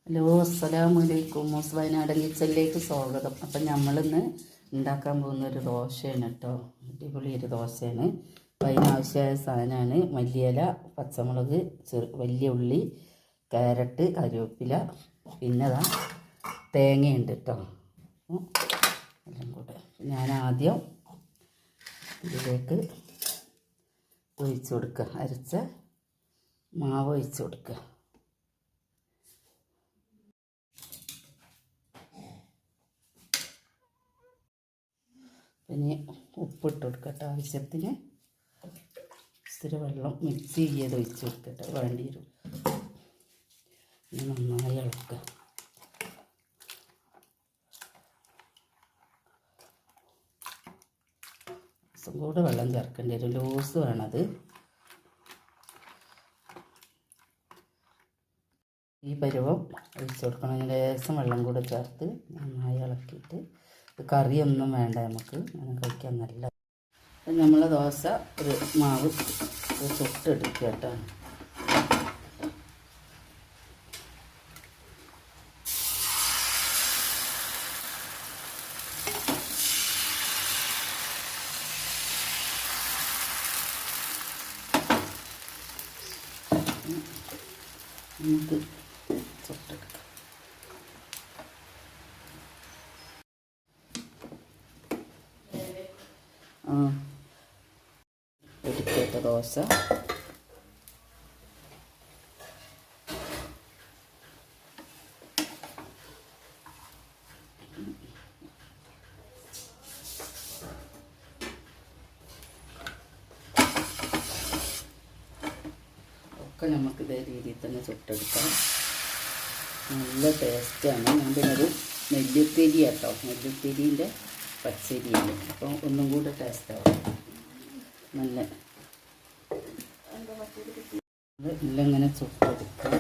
Hello, അസ്സലാമു അലൈക്കും. വയനാടൻ കിച്ചണിലേക്ക് സ്വാഗതം. അപ്പം നമ്മളിന്ന് ഉണ്ടാക്കാൻ പോകുന്നൊരു ദോശയാണ് കേട്ടോ. അടിപൊളി ഒരു ദോശയാണ്. അപ്പം അതിനാവശ്യമായ സാധനമാണ് മല്ലിയില, പച്ചമുളക്, വലിയ ഉള്ളി, ക്യാരറ്റ്, കറിവേപ്പില, പിന്നെ തേങ്ങയുണ്ട് കേട്ടോ. എല്ലാം കൂടെ ഞാൻ ആദ്യം ഇതിലേക്ക് ഒഴിച്ച് കൊടുക്കുക. അരച്ച മാവ് ഒഴിച്ച് കൊടുക്കുക. പിന്നെ ഉപ്പിട്ട് കൊടുക്കട്ടെ ആവശ്യത്തിന്. ഇത്തിരി വെള്ളം മിക്സ് ചെയ്ത് ഒഴിച്ച് കൊടുക്കട്ടെ, വേണ്ടി വരും. നന്നായി ഇളക്കുക. കുറച്ചും കൂടെ വെള്ളം ചേർക്കേണ്ടി വരും, ലൂസ് വേണത്. ഈ പരുവം ഒഴിച്ച് കൊടുക്കണം. അതിന് ലേശം വെള്ളം കൂടെ ചേർത്ത് നന്നായി ഇളക്കിയിട്ട്, കറിയൊന്നും വേണ്ട നമുക്ക്, അങ്ങനെ കഴിക്കാൻ നല്ല. അപ്പം നമ്മൾ ദോശ ഒരു മാവ് ചുട്ടെടുക്കുക കേട്ടോ. നമുക്ക് ചുട്ടെടുക്കാം. എടുക്കേട്ട ദോശ ഒക്കെ നമുക്ക് ഇതേ രീതിയിൽ തന്നെ ചുട്ടെടുക്കാം. നല്ല ടേസ്റ്റാണ്. ഞാൻ പിന്നെ ഒരു നെല്ലിത്തിരി കേട്ടോ, നെല്ലിത്തിരീൻ്റെ പച്ചരിയാണ്. അപ്പോൾ ഒന്നും കൂടെ ടേസ്റ്റാവും. നല്ല എല്ലാം ഇങ്ങനെ ചുട്ടെടുക്കുക.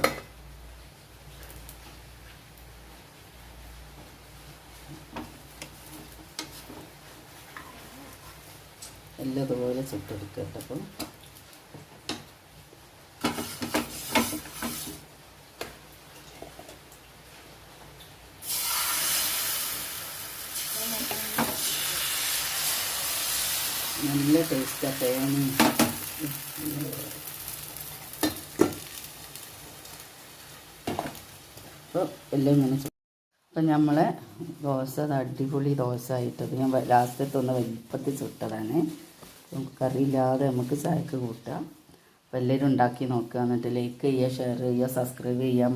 എല്ലാം ഇതുപോലെ ചുട്ടെടുക്കുക കേട്ടോ. അപ്പോൾ നല്ല ടേസ്റ്റാണ് തേങ്ങ. അപ്പോൾ എല്ലാം ഇങ്ങനെ. അപ്പം നമ്മളെ ദോശ അടിപൊളി ദോശ ആയിട്ടത് ഞാൻ ലാസ്റ്റത്തെ ഒന്ന് വലിപ്പത്തിൽ ചുട്ടതാണ്. കറിയില്ലാതെ നമുക്ക് ചായക്ക് കൂട്ടാം. അപ്പോൾ എല്ലാവരും ഉണ്ടാക്കി നോക്കുക. എന്നിട്ട് ലൈക്ക് ചെയ്യുക, ഷെയർ ചെയ്യുക, സബ്സ്ക്രൈബ് ചെയ്യുക,